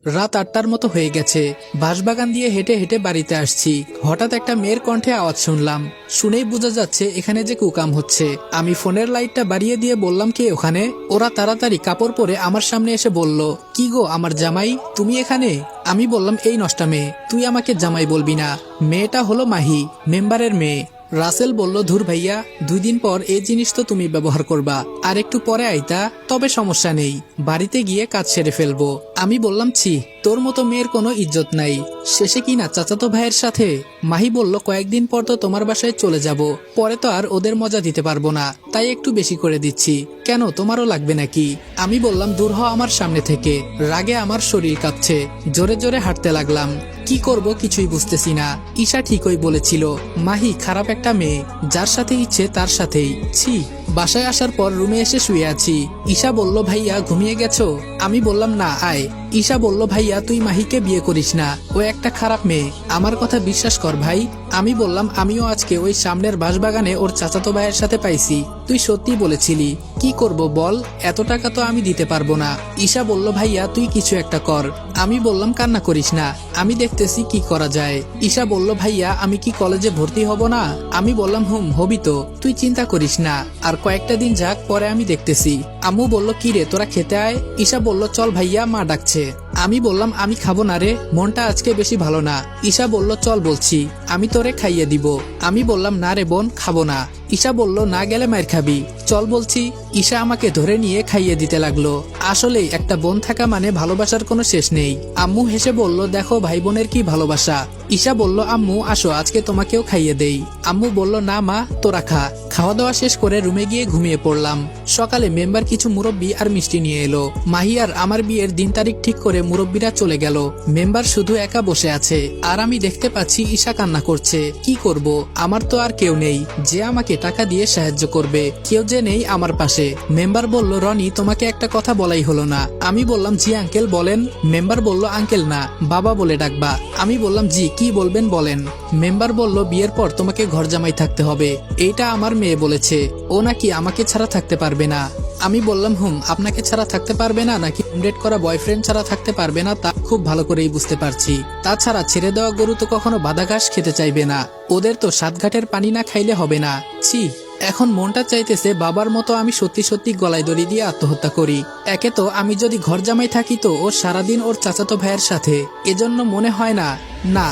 রাত 8টার মতো হয়ে গেছে। বাঁশবাগান দিয়ে হেঁটে হেঁটে বাড়িতে আসছি। হঠাৎ একটা মেয়ের কণ্ঠে আওয়াজ শুনলাম। শুনেই বোঝা যাচ্ছে এখানে যে কুকাম হচ্ছে। আমি ফোনের লাইটটা বাড়িয়ে দিয়ে বললাম, কে ওখানে? ওরা তাড়াতাড়ি কাপড় পরে আমার সামনে এসে বলল, কি গো আমার জামাই, তুমি এখানে? আমি বললাম, এই নষ্টা মেয়ে, তুই আমাকে জামাই বলবি না। মেয়েটা হলো মাহি, মেম্বারের মেয়ে। রাসেল বলল, ধুর ভাইয়া, 2 দিন পর এই জিনিস তো তুমি ব্যবহার করবা, আর একটু পরে আইতা, তবে সমস্যা নেই, বাড়িতে গিয়ে কাজ সেরে ফেলবো। আমি বললাম, ছি, তোর মতো মেয়ের কোনো ইজ্জত নাই, শেষে কিনা চাচাতো ভাইয়ের সাথে। মাহি বলল, কয়েকদিন পর তো তোমার বাসায় চলে যাব, পরে তো আর ওদের মজা দিতে পারবো না, তাই একটু বেশি করে দিচ্ছি। কেন, তোমারও লাগবে নাকি? আমি বললাম, দূর হ আমার সামনে থেকে। রাগে আমার শরীর কাঁপছে, জোরে জোরে হাঁটতে লাগলাম। কি করব কিছুই বুঝতেছি না। ঈশা ঠিকই বলেছিল, মাহি খারাপ একটা মেয়ে, যার সাথে ইচ্ছে তার সাথেই। ছি। বাসায় আসার পর রুমে এসে শুয়ে আছি। ঈশা বলল, ভাইয়া ঘুমিয়ে গেছো? আমি বললাম, না, আয়। ঈশা বলল, ভাইয়া তুই মাহিকে বিয়ে করিস না, ও একটা খারাপ মেয়ে, আমার কথা বিশ্বাস কর ভাই। আমি বললাম, আমিও আজকে ওই সামনের বাঁশবাগানে ওর চাচাতো ভাইয়ের সাথে পাইছি, তুই সত্যি বলেছিলি। কি করব বল, এত টাকা তো আমি দিতে পারবো না। ঈশা বলল, ভাইয়া তুই কিছু একটা কর। আমি বললাম, কান্না করিস না, আমি দেখতেছি কি করা যায়। ঈশা বলল, ভাইয়া আমি কি কলেজে ভর্তি হব না? আমি বললাম, হবি তো, তুই চিন্তা করিস না, আর কয়েকটা দিন যাক, পরে আমি দেখতেছি। আম্মু বলল, কি রে তোরা খেতে আয়। ঈশা বলল, চল ভাইয়া, মা ডাকছে। আমি বললাম, আমি খাবো না রে, মনটা আজকে বেশি ভালো না। ঈশা বলল, চল বলছি, আমি তোরে খাইয়ে দিব। আমি বললাম, না রে বোন, খাবো না। ঈশা বলল, না গেলে মার খাবি, চল বলছি। ঈশা আমাকে ধরে নিয়ে খাইয়ে দিতে লাগলো। আসলেই একটা বোন থাকা মানে ভালোবাসার কোনো শেষ নেই। আম্মু হেসে বলল, দেখো ভাই বোনের কি ভালোবাসা। ঈশা বলল, আম্মু আসো, আজকে তোমাকেও খাইয়ে দেই। আম্মু বলল, না মা, তোরা খা। খাওয়া দাওয়া শেষ করে রুমে গিয়ে ঘুমিয়ে পড়লাম। সকালে মেম্বার কিছু মুরব্বি আর মিষ্টি নিয়ে এলো। মাহি আর আমার বিয়ের দিন তারিখ ঠিক করে মুরব্বিরা চলে গেল। মেম্বার শুধু একা বসে আছে, আর আমি দেখতে পাচ্ছি ঈশা কান্না করছে। কি করব, আমার তো আর কেউ নেই যে আমাকে টাকা দিয়ে সাহায্য করবে, কেউ যে নেই আমার পাশে। মেম্বার বলল, রনি তোমাকে একটা কথা বলাই হলো না। আমি বললাম, জি আঙ্কেল বলেন। মেম্বার বলল, আঙ্কেল না, বাবা বলে ডাকবা। আমি বললাম, জি কি বলবেন বলেন। মেম্বার বলল, বিয়ের পর তোমাকে ঘর জামাই থাকতে হবে, এইটা আমার মেয়ে বলেছে, ও নাকি আমাকে ছাড়া থাকতে পারবে না। আমি বললাম, আপনাকে ছাড়া থাকতে পারবে না নাকি ডেট করা বয়ফ্রেন্ড ছাড়া থাকতে পারবে না, তা খুব ভালো করেই বুঝতে পারছি। তাছাড়া ছেড়ে দেওয়া গরু তো কখনো বাঁধা ঘাস খেতে চাইবে না, ওদের তো 7 ঘাটের পানি না খাইলে হবে না। ছি। এখন মনটা চাইতেছে বাবার মতো আমি সত্যি সত্যি গলায় দড়ি দিয়ে আত্মহত্যা করি। একে তো আমি যদি ঘর জামাই থাকি তো ওর সারাদিন ওর চাচাতো ভাইয়ের সাথে, এজন্য মনে হয় না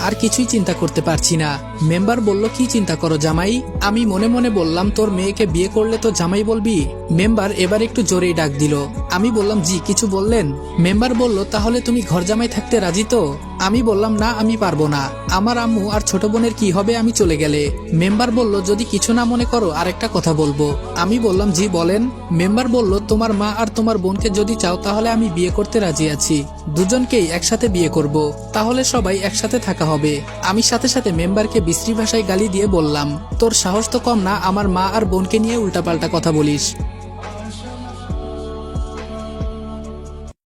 আর কিছুই চিন্তা করতে পারছি না। মেম্বার বলল, কি চিন্তা করো জামাই? আমি মনে মনে বললাম, তোর মেয়েকে বিয়ে করলে তো জামাই বলবি। মেম্বার এবার একটু জোরেই ডাক দিল। আমি বললাম, জি কিছু বললেন? মেম্বার বলল, তাহলে তুমি ঘর জামাই থাকতে রাজি তো? আমি বললাম, না আমি পারবো না, আমার আম্মু আর ছোট বোনের কি হবে আমি চলে গেলে। মেম্বার বলল, যদি কিছু না মনে করো আরেকটা কথা বলবো। আমি বললাম, জি বলেন। মেম্বার বলল, তোমার মা আর তোমার বোনকে যদি চাও তাহলে আমি বিয়ে করতে রাজি আছি, দুজনকেই একসাথে বিয়ে করব, তাহলে সবাই একসাথে থাকা হবে। আমি সাথে সাথে মেম্বারকে বিশ্রী ভাষায় গালি দিয়ে বললাম, তোর সাহস তো কম না আমার মা আর বোনকে নিয়ে উল্টাপাল্টা কথা বলিস।